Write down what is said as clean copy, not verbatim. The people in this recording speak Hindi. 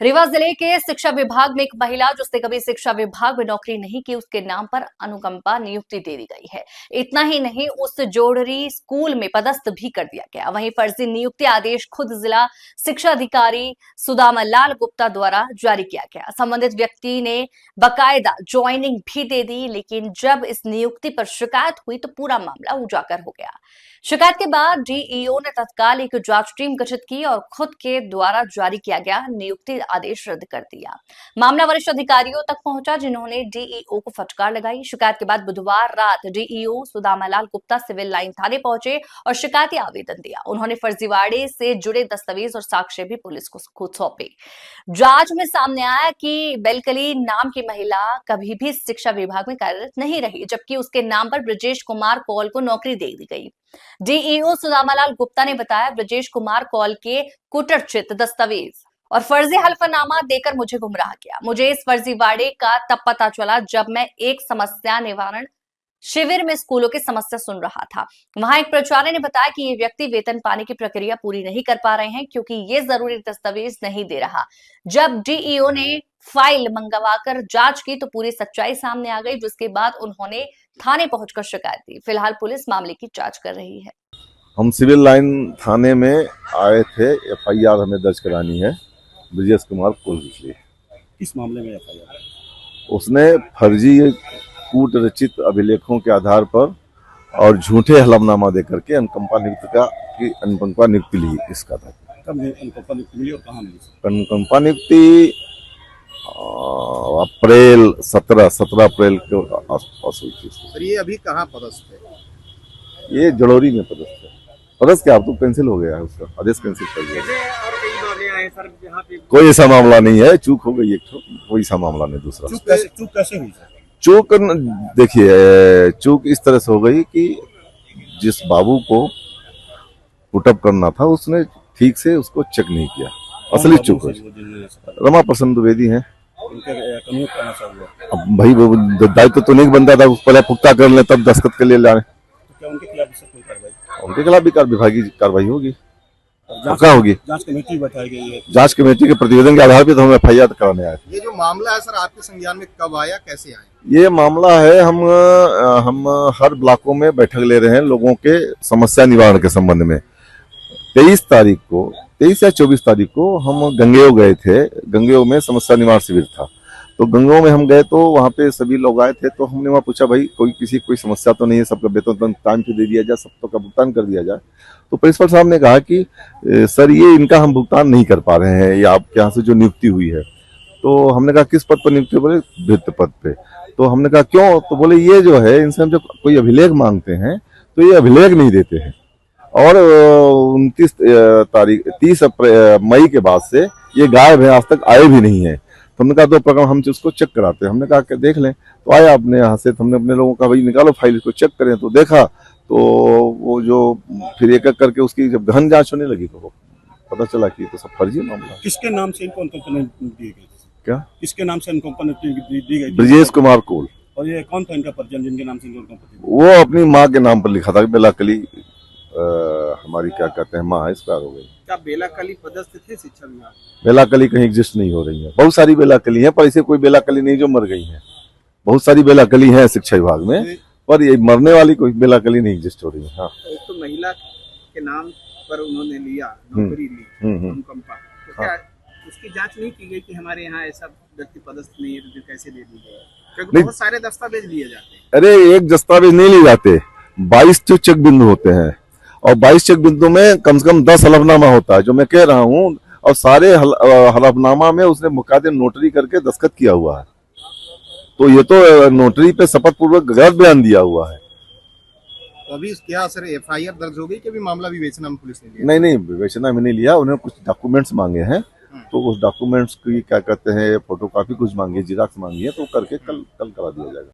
रीवा जिले के शिक्षा विभाग में एक महिला जिसने कभी शिक्षा विभाग में नौकरी नहीं की, उसके नाम पर अनुकंपा नियुक्ति दे दी गई है। इतना ही नहीं, उस जोड़री स्कूल में पदस्थ भी कर दिया गया। वहीं फर्जी नियुक्ति आदेश खुद जिला शिक्षा अधिकारी सुदामा लाल गुप्ता द्वारा जारी किया गया। संबंधित व्यक्ति ने बाकायदा ज्वाइनिंग भी दे दी, लेकिन जब इस नियुक्ति पर शिकायत हुई तो पूरा मामला उजागर हो गया। शिकायत के बाद डीईओ ने तत्काल एक जांच टीम गठित की और खुद के द्वारा जारी किया गया नियुक्ति आदेश रद्द कर दिया। मामला वरिष्ठ अधिकारियों तक पहुंचा, जिन्होंने डीईओ को फटकार लगाई। शिकायत के बाद बुधवार रात DEO Sudama Lal Gupta civil line थाने पहुंचे और शिकायती आवेदन दिया। उन्होंने फर्जीवाड़े से जुड़े दस्तावेज और साक्ष्य भी पुलिस को सौंपे। जांच में सामने आया कि बेलकली नाम की महिला कभी भी शिक्षा विभाग में कार्यरत नहीं रही, जबकि उसके नाम पर ब्रजेश कुमार कौल को नौकरी दे दी गई। डीईओ सुदामालाल गुप्ता ने बताया, ब्रजेश कुमार कौल के कुटरचित दस्तावेज और फर्जी हल्फनामा देकर मुझे गुमराह किया। मुझे इस फर्जीवाड़े का तब पता चला जब मैं एक समस्या निवारण शिविर में स्कूलों की समस्या सुन रहा था। वहां एक प्राचार्य ने बताया कि ये व्यक्ति वेतन पाने की प्रक्रिया पूरी नहीं कर पा रहे हैं, क्योंकि ये जरूरी दस्तावेज नहीं दे रहा। जब डीईओ ने फाइल मंगवाकर जांच की तो पूरी सच्चाई सामने आ गई, जिसके बाद उन्होंने थाने पहुंचकर शिकायत दी। फिलहाल पुलिस मामले की जांच कर रही है। हम सिविल लाइन थाने में आए थे, एफआईआर हमें दर्ज करानी है ब्रजेश कुमार कौल के लिए। किस मामले में एफआईआर? उसने फर्जी कूट रचित अभिलेखों के आधार पर और झूठे हलफनामा देकर के अनुकंपा नियुक्ति ली। इसका था कब अनुकंपा नियुक्ति मिली और कहाँ मिली? अनुकंपा नियुक्ति अप्रैल 17 अप्रैल के आसपास हुई थी। सर, ये अभी कहाँ पदस्थ है? ये जड़ोरी में पदस्थ है। पदस्थ क्या, अब तो कैंसिल हो गया है, उसका आदेश कैंसिल कर दिया। और कई मामले आए सर जहाँ पे कोई ऐसा मामला नहीं है, चूक हो गई एक तो, कोई ऐसा मामला नहीं। दूसरा चूक कैसे हुई सर? चूक देखिए, चूक इस तरह से हो गई कि जिस बाबू को पुटअप करना था उसने ठीक से उसको चेक नहीं किया। असली चूक है। रमा प्रसन्न द्विवेदी है। अब भाई वो दायित्व तो नहीं बनता था, पहले पुख्ता कर ले तब दस्तखत के लिए लाए। क्या उनके खिलाफ कोई कार्रवाई? उनके खिलाफ भी विभागीय कार्रवाई होगी। क्या होगी? जांच कमेटी बैठाई गई है। जांच कमेटी के प्रतिवेदन के आधार पर तो हम एफआईआर कराने आए। ये जो मामला है सर, आपके संज्ञान में कब आया, कैसे आया? ये मामला है, हम हर ब्लॉकों में बैठक ले रहे हैं लोगों के समस्या निवारण के संबंध में। 23 या 24 तारीख को हम गंगेव गए थे। गंगेव में समस्या निवारण शिविर था, तो गंगेव में हम गए तो वहाँ पे सभी लोग आए थे। तो हमने वहाँ पूछा, भाई कोई समस्या तो नहीं है, सबका वेतन टाइम पे दे दिया जाए, सबका का भुगतान कर दिया जाए। तो प्रिंसिपल साहब ने कहा कि सर ये इनका हम भुगतान नहीं कर पा रहे हैं, ये आपके यहाँ से जो नियुक्ति हुई है। तो हमने कहा किस पद पर नियुक्ति? बोले भृत्य पद पे। तो हमने कहा क्यों? तो बोले ये जो है, इनसे हम जब कोई अभिलेख मांगते हैं तो ये अभिलेख नहीं देते हैं, और 30 मई के बाद से ये गायब है, आज तक आए भी नहीं है। तो हमने कहा 2 प्रकार हम उसको चेक कराते हैं। हमने कहा कि देख लें। तो आया अपने यहाँ से, तो हमने अपने लोगों का भाई निकालो फाइल, इसको चेक करें। तो देखा तो वो जो फिर एक एक करके उसकी जब गहन जांच होने लगी तो पता चला कि तो सब फर्जी मामला। किसके नाम से इनको अनुकंपा दी गई? क्या किसके नाम से अनुकंपा दी गई? ब्रजेश कुमार कौल। और ये कौन था इनका परिजन जिनके नाम से अनुकंपा दी? वो अपनी माँ के नाम पर लिखा था। बेलाकली हमारी क्या कहते हैं माँ एक्सपायर हो गई। क्या बेलाकली पदस्थ थे शिक्षा विभाग? बेलाकली कहीं एग्जिस्ट नहीं हो रही है। बहुत सारी बेलाकली है, पर ऐसे कोई बेलाकली नहीं जो मर गई है। बहुत सारी बेलाकली है शिक्षा विभाग में, पर ये मरने वाली कोई बेलाकली नहीं एग्जिस्ट हो रही है। हाँ, एक तो महिला के नाम पर उन्होंने लिया, नौकरी ली अनुकंपा, तो क्या उसकी जांच नहीं की गई कि हमारे यहाँ ऐसा व्यक्ति पदस्थ नहीं है तो कैसे दे दी गई? क्योंकि बहुत सारे दस्तावेज लिए जाते हैं। अरे एक दस्तावेज नहीं लिए जाते, 22 जो चेक बिंदु होते हैं, और 22 चेक बिंदु में कम से कम 10 हलफनामा होता है, जो मैं कह रहा हूँ। और सारे हलफनामा में उसने मुकादे नोटरी करके दस्तखत किया हुआ है। तो ये तो नोटरी पे शपथ पूर्वक गलत बयान दिया हुआ है। तो अभी क्या सर एफआईआर दर्ज हो गई कि अभी मामला विवेचना में पुलिस ने लिया? नहीं, विवेचना में नहीं लिया। उन्होंने कुछ डॉक्यूमेंट्स मांगे हैं, तो उस डॉक्यूमेंट्स की क्या कहते हैं फोटोकॉपी कुछ मांगी है, जिराक्स मांगी है, तो करके कल करा दिया जाएगा।